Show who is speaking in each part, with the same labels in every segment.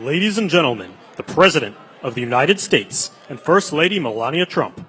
Speaker 1: Ladies and gentlemen, the President of the United States and First Lady Melania Trump.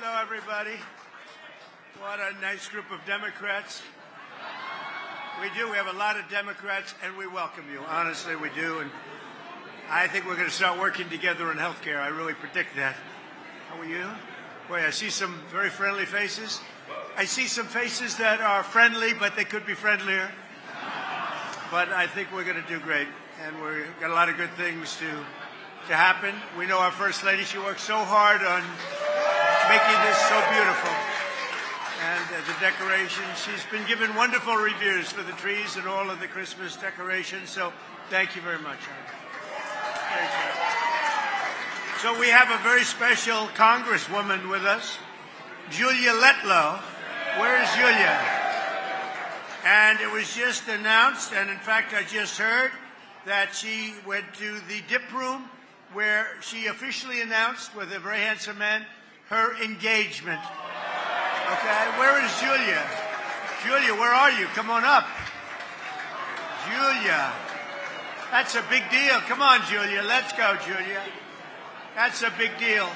Speaker 2: Hello, everybody. What a nice group of Democrats. We have a lot of Democrats, and we welcome you. Honestly, we do. And I think we're going to start working together in health care. I really predict that. How are you? Boy, I see some very friendly faces. I see some faces that are friendly, but they could be friendlier. But I think we're going to do great. And we've got a lot of good things to happen. We know our First Lady, she worked so hard on making this so beautiful. And the decorations, she's been given wonderful reviews for the trees and all of the Christmas decorations. So thank you very much. Thank you. So we have a very special Congresswoman with us, Julia Letlow. Where is Julia? And it was just announced, and in fact I just heard that she went to the dip room where she officially announced with a very handsome man her engagement. Okay, where is Julia? Julia, where are you? Come on up. Julia, that's a big deal. Come on, Julia, let's go, Julia. That's a big deal.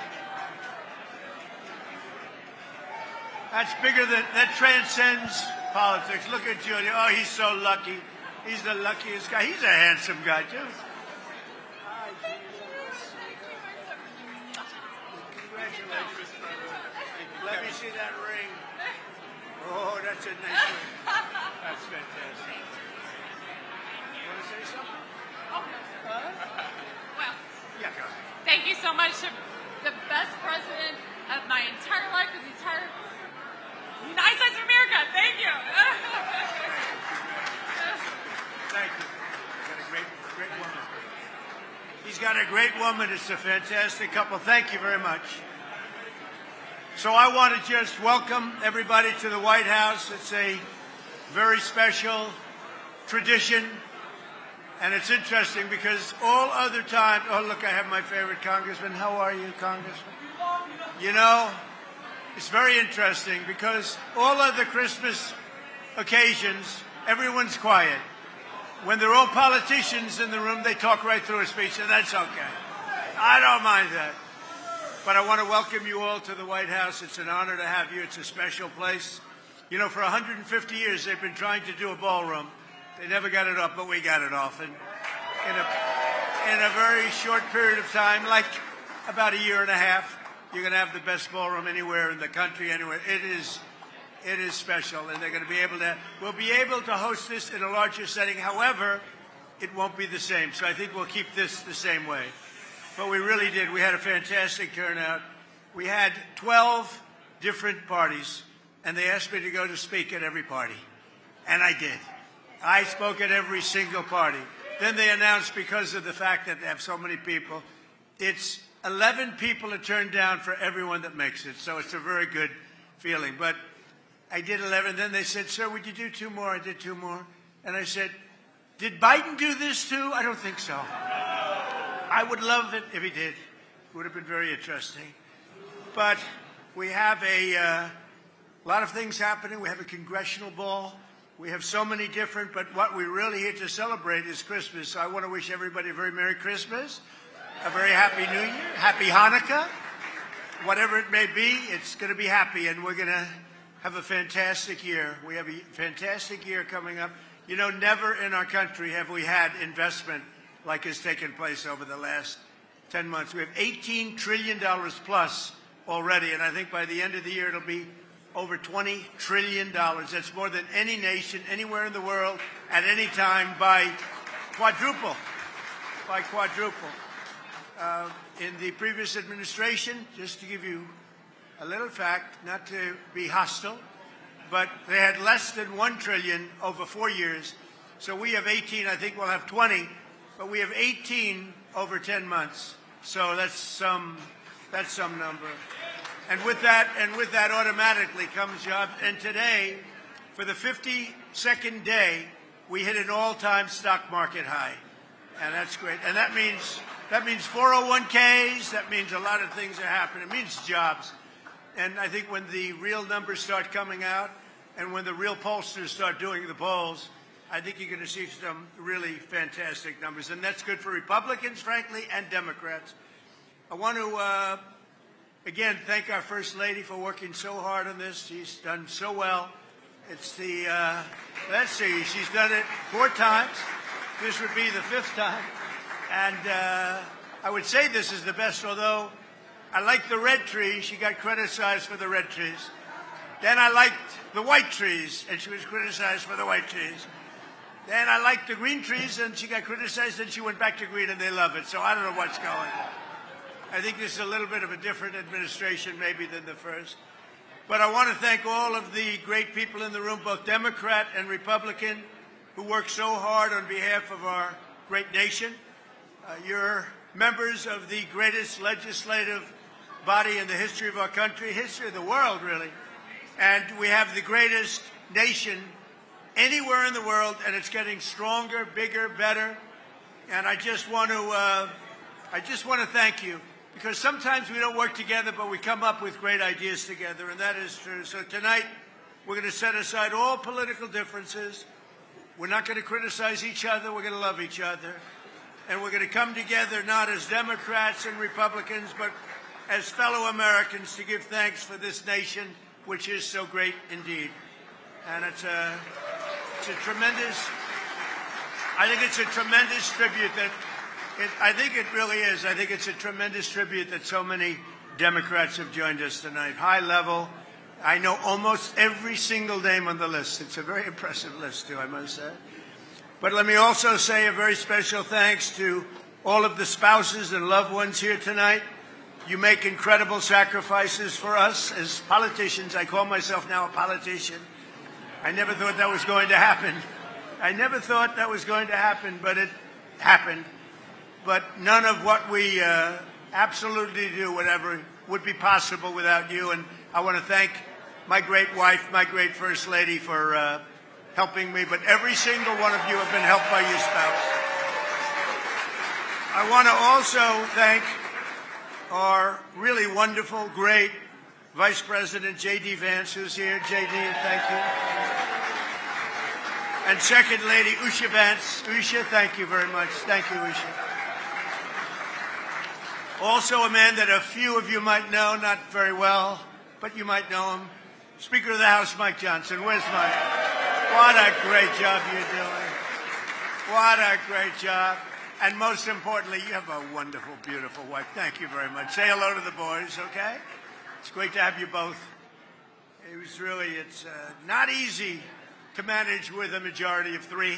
Speaker 2: That's bigger than, that transcends politics. Look at Julia. Oh, he's so lucky. He's the luckiest guy. He's a handsome guy, too. Congratulations. Let me see that ring. Oh, that's a nice ring. That's fantastic. You want to say something?
Speaker 3: Well,
Speaker 2: yeah, go ahead.
Speaker 3: thank you so much to the best president of my entire life, of the entire United States of America. Thank you.
Speaker 2: Thank you. He's got a great woman. He's got a great woman. It's a fantastic couple. Thank you very much. So I want to just welcome everybody to the White House. It's a very special tradition. And it's interesting because all other times, oh, look, I have my favorite congressman. How are you, Congressman? You know, it's very interesting because all other Christmas occasions, everyone's quiet. When they're all politicians in the room, they talk right through a speech, and that's okay. I don't mind that. But I want to welcome you all to the White House. It's an honor to have you. It's a special place. You know, for 150 years, they've been trying to do a ballroom. They never got it off, but we got it off. And in a very short period of time, like about a year and a half, you're going to have the best ballroom anywhere in the country, anywhere. It is special, and they're going to be able to, we'll be able to host this in a larger setting. However, it won't be the same. So I think we'll keep this the same way. But we really did. We had a fantastic turnout. We had 12 different parties, and they asked me to go to speak at every party. And I did. I spoke at every single party. Then they announced, because of the fact that they have so many people, it's 11 people to turn down for everyone that makes it. So it's a very good feeling. But I did 11. Then they said, sir, would you do 2 more? I did 2 more. And I said, did Biden do this too? I don't think so. I would love it if he did. It would have been very interesting. But we have a lot of things happening. We have a Congressional Ball. We have so many different, but what we're really here to celebrate is Christmas. So I want to wish everybody a very Merry Christmas, a very Happy New Year, Happy Hanukkah. whatever it may be, it's going to be happy, and we're going to have a fantastic year. We have a fantastic year coming up. You know, never in our country have we had investment like has taken place over the last 10 months. We have $18 trillion plus already, and I think by the end of the year it'll be over $20 trillion. That's more than any nation anywhere in the world at any time by quadruple. In the previous administration, just to give you a little fact, not to be hostile, but they had less than $1 trillion over 4 years. So we have 18. I think we'll have 20, but we have 18 over 10 months. So that's some number. And with that automatically comes jobs. And today, for the 52nd day, we hit an all-time stock market high, and that's great. And that means 401ks. That means a lot of things are happening. It means jobs. And I think when the real numbers start coming out and when the real pollsters start doing the polls, I think you're going to see some really fantastic numbers. And that's good for Republicans, frankly, and Democrats. I want to, again, thank our First Lady for working so hard on this. She's done so well. It's the, let's see, she's done it 4 times. This would be the 5th time. And I would say this is the best, although I like the red trees. She got criticized for the red trees. Then I liked the white trees, and she was criticized for the white trees. Then I liked the green trees, and she got criticized, and she went back to green, and they love it. So I don't know what's going on. I think this is a little bit of a different administration maybe than the first. But I want to thank all of the great people in the room, both Democrat and Republican, who work so hard on behalf of our great nation. You're members of the greatest legislative body in the history of our country, history of the world, really. And we have the greatest nation anywhere in the world, and it's getting stronger, bigger, better. And I just want to thank you, because sometimes we don't work together, but we come up with great ideas together, and that is true. So tonight, we're going to set aside all political differences. We're not going to criticize each other. We're going to love each other. And we're going to come together not as Democrats and Republicans, but as fellow Americans to give thanks for this nation, which is so great indeed. And it's a tremendous, I think it's a tremendous tribute that, I think it really is. I think it's a tremendous tribute that so many Democrats have joined us tonight. High level. I know almost every single name on the list. It's a very impressive list, too, I must say. But let me also say a very special thanks to all of the spouses and loved ones here tonight. You make incredible sacrifices for us as politicians. I call myself now a politician. I never thought that was going to happen. But it happened. But none of what we absolutely do, whatever, would be possible without you. And I want to thank my great wife, my great First Lady for helping me. But every single one of you have been helped by your spouse. I want to also thank our really wonderful, great Vice President J.D. Vance, who's here. J.D., thank you. And Second Lady Usha Vance. Usha, thank you very much. Thank you, Usha. Also a man that a few of you might know, not very well, but you might know him. Speaker of the House, Mike Johnson. Where's Mike? What a great job you're doing. What a great job. And most importantly, you have a wonderful, beautiful wife. Thank you very much. Say hello to the boys, okay? It's great to have you both. It's not easy to manage with a majority of 3.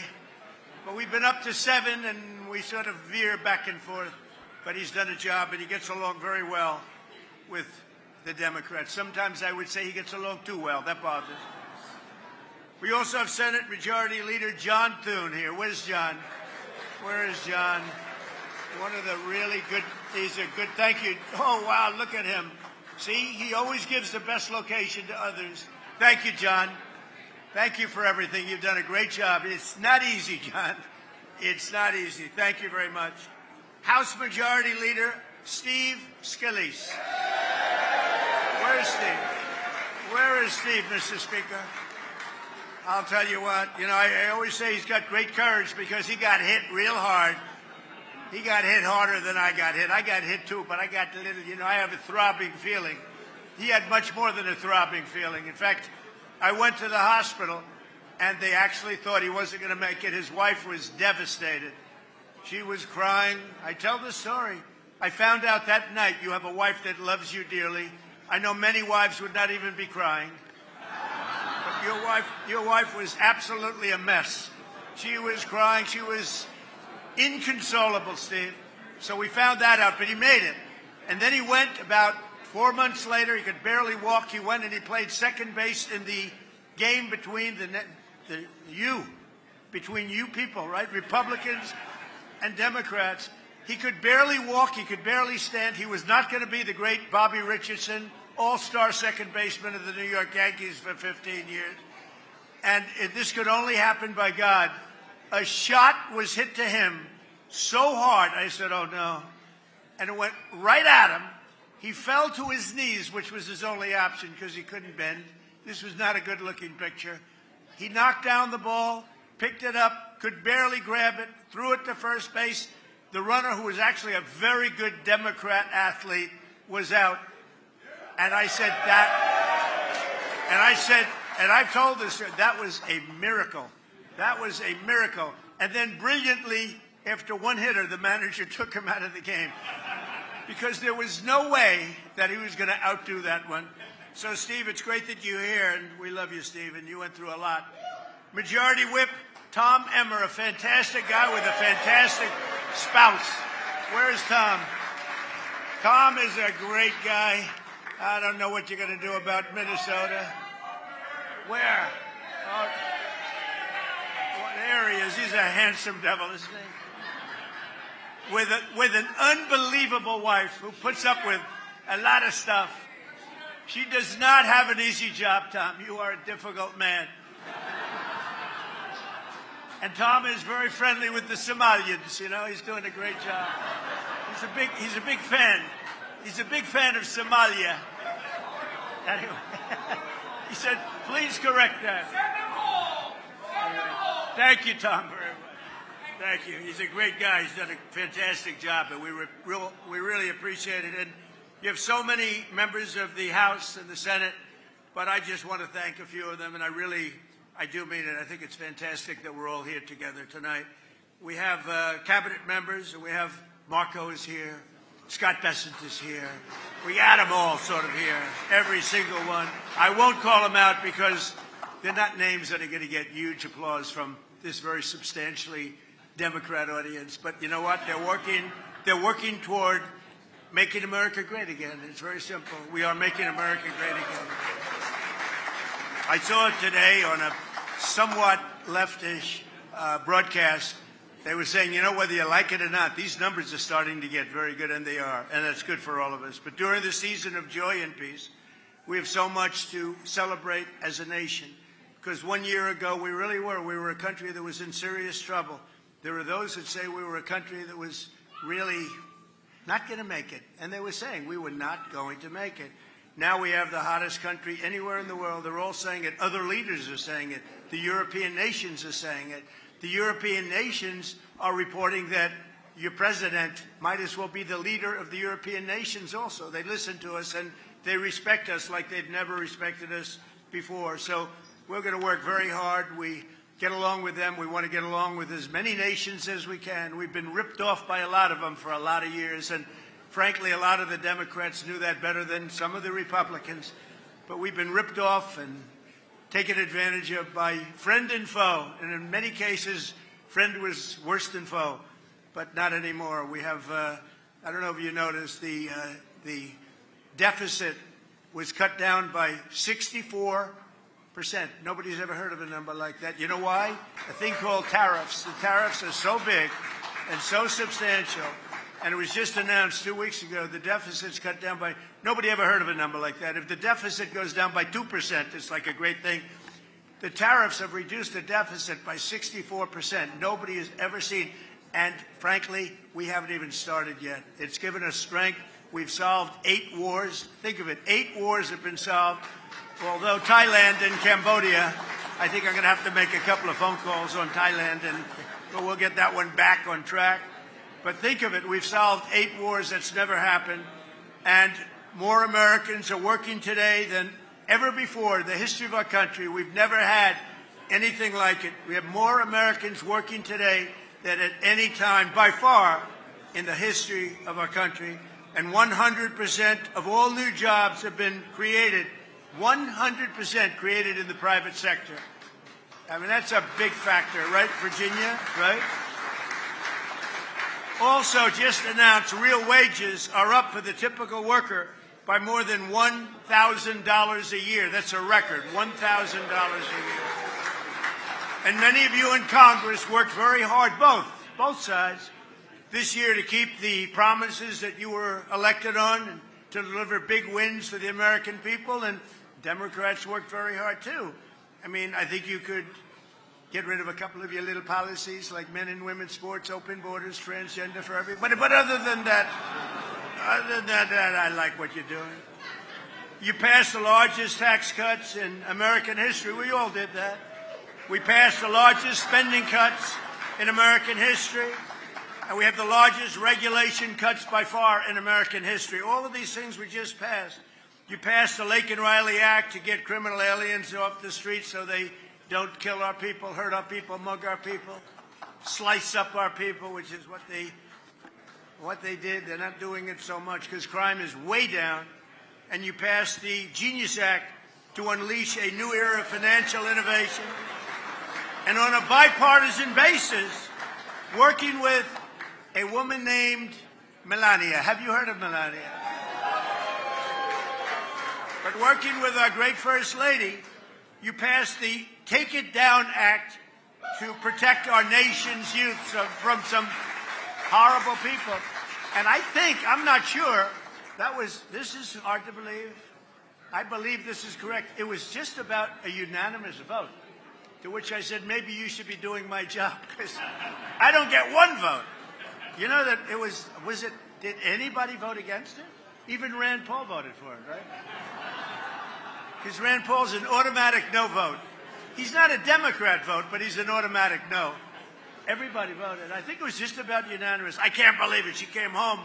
Speaker 2: But we've been up to 7, and we sort of veer back and forth. But he's done a job, and he gets along very well with the Democrats. Sometimes I would say he gets along too well. That bothers me. We also have Senate Majority Leader John Thune here. Where's John? Where is John? One of the really good, he's a good, thank you. Oh, wow, look at him. See, he always gives the best location to others. Thank you, John. Thank you for everything. You've done a great job. It's not easy, John. It's not easy. Thank you very much. House Majority Leader Steve Scalise. Where's Steve? Where is Steve, Mr. Speaker? I'll tell you what, I always say he's got great courage because he got hit real hard He got hit harder than I got hit. I got hit too, but I got a little, I have a throbbing feeling. He had much more than a throbbing feeling. In fact, I went to the hospital, and they actually thought he wasn't going to make it. His wife was devastated. She was crying. I tell the story. I found out that night you have a wife that loves you dearly. I know many wives would not even be crying. But your wife was absolutely a mess. She was crying. She was inconsolable, Steve. So we found that out, but he made it. And then he went about 4 months later. He could barely walk. He went and he played second base in the game between between you people, right? Republicans and Democrats. He could barely walk. He could barely stand. He was not going to be the great Bobby Richardson, all-star second baseman of the New York Yankees for 15 years. And this could only happen by God. A shot was hit to him so hard, I said, oh, no. And it went right at him. He fell to his knees, which was his only option because he couldn't bend. This was not a good-looking picture. He knocked down the ball, picked it up, could barely grab it, threw it to first base. The runner, who was actually a very good Democrat athlete, was out. And I said and I've told this, that was a miracle. That was a miracle. And then brilliantly, after one hitter, the manager took him out of the game because there was no way that he was going to outdo that one. So, Steve, it's great that you're here, and we love you, Steve, and you went through a lot. Majority Whip Tom Emmer, a fantastic guy with a fantastic spouse. Where's Tom? Tom is a great guy. I don't know what you're going to do about Minnesota. Where? Oh, there he is. He's a handsome devil, isn't he? With an unbelievable wife who puts up with a lot of stuff. She does not have an easy job, Tom. You are a difficult man. And Tom is very friendly with the Somalians. He's doing a great job. He's a big fan. He's a big fan of Somalia. Anyway, he said, please correct that. Anyway, thank you, Tom, very much. Thank you. He's a great guy. He's done a fantastic job, and we really appreciate it. And you have so many members of the House and the Senate, but I just want to thank a few of them, and I do mean it. I think it's fantastic that we're all here together tonight. We have cabinet members, and we have Marco is here. Scott Bessent is here. We got them all sort of here, every single one. I won't call them out because they're not names that are going to get huge applause from this very substantially Democrat audience. But you know what? They're working toward making America great again. It's very simple. We are making America great again. I saw it today on a somewhat leftish broadcast. They were saying, whether you like it or not, these numbers are starting to get very good, and they are, and that's good for all of us. But during the season of joy and peace, we have so much to celebrate as a nation. Because 1 year ago, we really were. We were a country that was in serious trouble. There were those that say we were a country that was really not going to make it. And they were saying we were not going to make it. Now we have the hottest country anywhere in the world. They're all saying it. Other leaders are saying it. The European nations are saying it. The European nations are reporting that your president might as well be the leader of the European nations also. They listen to us and they respect us like they've never respected us before. So we're going to work very hard. We get along with them. We want to get along with as many nations as we can. We've been ripped off by a lot of them for a lot of years. And frankly, a lot of the Democrats knew that better than some of the Republicans. But we've been ripped off and taken advantage of by friend and foe. And in many cases, friend was worse than foe. But not anymore. We have, I don't know if you noticed, the deficit was cut down by 64%. Nobody's ever heard of a number like that. You know why? A thing called tariffs. The tariffs are so big and so substantial. And it was just announced 2 weeks ago, the deficit's cut down by, nobody ever heard of a number like that. If the deficit goes down by 2%, it's like a great thing. The tariffs have reduced the deficit by 64%. Nobody has ever seen. And frankly, we haven't even started yet. It's given us strength. We've solved 8 wars. Think of it, 8 wars have been solved. Although Thailand and Cambodia, I think I'm going to have to make a couple of phone calls on Thailand, but we'll get that one back on track. But think of it, we've solved 8 wars. That's never happened. And more Americans are working today than ever before in the history of our country. We've never had anything like it. We have more Americans working today than at any time, by far, in the history of our country. And 100% of all new jobs have been created, 100% created in the private sector. I mean, that's a big factor, right, Virginia? Right? Also, just announced, real wages are up for the typical worker by more than $1,000 a year. That's a record, $1,000 a year. And many of you in Congress worked very hard, both sides, this year to keep the promises that you were elected on and to deliver big wins for the American people. And Democrats worked very hard, too. I mean, I think you could get rid of a couple of your little policies like men and women's sports, open borders, transgender for everybody. But other than that, I like what you're doing. You passed the largest tax cuts in American history. We all did that. We passed the largest spending cuts in American history. And we have the largest regulation cuts by far in American history. All of these things we just passed. You passed the Lake and Riley Act to get criminal aliens off the streets so they don't kill our people, hurt our people, mug our people, slice up our people, which is what they did. They're not doing it so much because crime is way down. And you passed the Genius Act to unleash a new era of financial innovation. And on a bipartisan basis, working with a woman named Melania. Have you heard of Melania? But working with our great First Lady, you passed the Take It Down Act to protect our nation's youth from some horrible people. And I think, I'm not sure, this is hard to believe. I believe this is correct. It was just about a unanimous vote, to which I said, maybe you should be doing my job, because I don't get one vote. You know that did anybody vote against it? Even Rand Paul voted for it, right? Because Rand Paul's an automatic no vote. He's not a Democrat vote, but he's an automatic no. Everybody voted. I think it was just about unanimous. I can't believe it. She came home.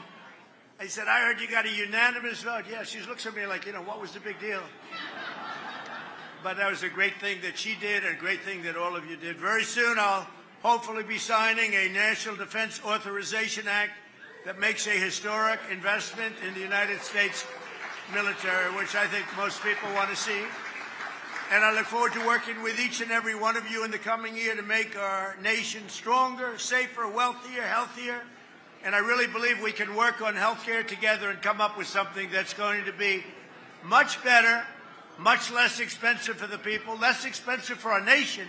Speaker 2: I said, I heard you got a unanimous vote. Yeah, she looks at me like, what was the big deal? But that was a great thing that she did, and a great thing that all of you did. Very soon I'll hopefully be signing a National Defense Authorization Act that makes a historic investment in the United States military, which I think most people want to see. And I look forward to working with each and every one of you in the coming year to make our nation stronger, safer, wealthier, healthier. And I really believe we can work on health care together and come up with something that's going to be much better, much less expensive for the people, less expensive for our nation,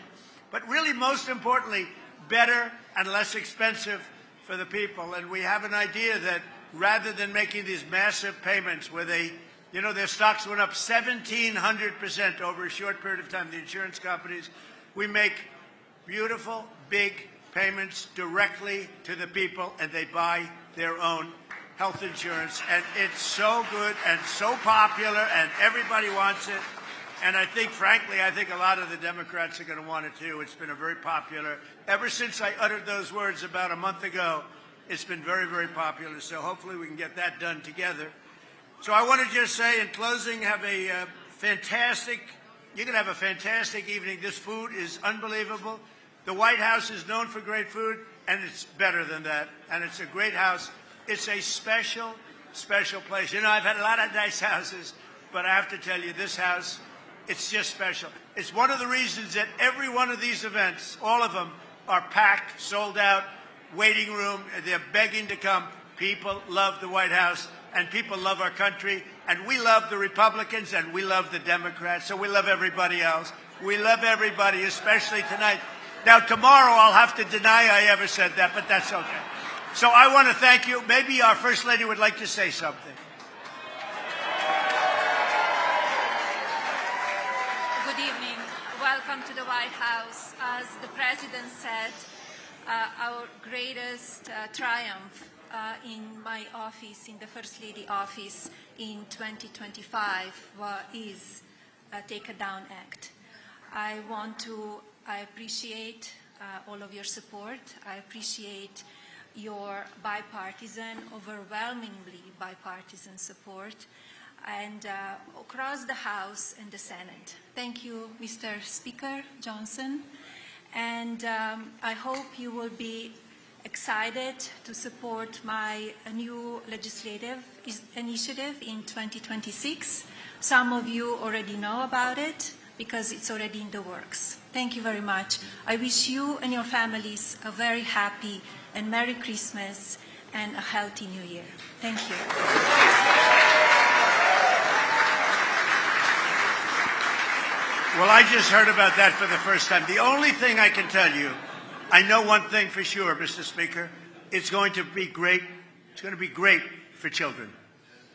Speaker 2: but really most importantly, better and less expensive for the people. And we have an idea that rather than making these massive payments where their stocks went up 1,700% over a short period of time, the insurance companies, we make beautiful, big payments directly to the people, and they buy their own health insurance. And it's so good and so popular, and everybody wants it. And I think, frankly, a lot of the Democrats are going to want it, too. It's been a very popular. Ever since I uttered those words about a month ago, it's been very, very popular. So hopefully we can get that done together. So I want to just say in closing, you're going to have a fantastic evening. This food is unbelievable. The White House is known for great food, and it's better than that. And it's a great house. It's a special, special place. I've had a lot of nice houses, but I have to tell you, this house, it's just special. It's one of the reasons that every one of these events, all of them, are packed, sold out, waiting room. They're begging to come. People love the White House, and people love our country, and we love the Republicans, and we love the Democrats, so we love everybody else. We love everybody, especially tonight. Now, tomorrow I'll have to deny I ever said that, but that's okay. So I want to thank you. Maybe our First Lady would like to say something.
Speaker 4: Good evening. Welcome to the White House. As the President said, our greatest triumph in my office, in the First Lady office in 2025 is Take It Down Act. I appreciate all of your support. I appreciate your bipartisan, overwhelmingly bipartisan support, and across the House and the Senate. Thank you, Mr. Speaker Johnson, and I hope you will be excited to support my new legislative initiative in 2026. Some of you already know about it because it's already in the works. Thank you very much. I wish you and your families a very happy and Merry Christmas and a healthy New Year. Thank you.
Speaker 2: Well, I just heard about that for the first time. The only thing I can tell you, I know one thing for sure, Mr. Speaker. It's going to be great. It's going to be great for children.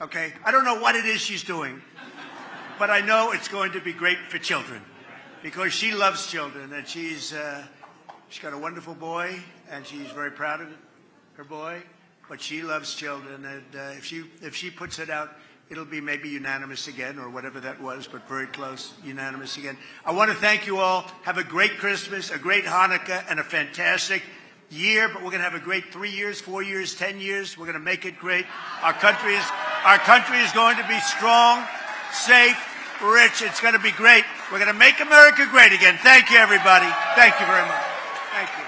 Speaker 2: Okay? I don't know what it is she's doing, but I know it's going to be great for children because she loves children, and she's got a wonderful boy, and she's very proud of her boy, but she loves children, and if she puts it out, it'll be maybe unanimous again, or whatever that was, but very close, unanimous again. I want to thank you all. Have a great Christmas, a great Hanukkah, and a fantastic year, but we're going to have a great 3 years, 4 years, 10 years. We're going to make it great. Our country is going to be strong, safe, rich. It's going to be great. We're going to make America great again. Thank you, everybody. Thank you very much. Thank you.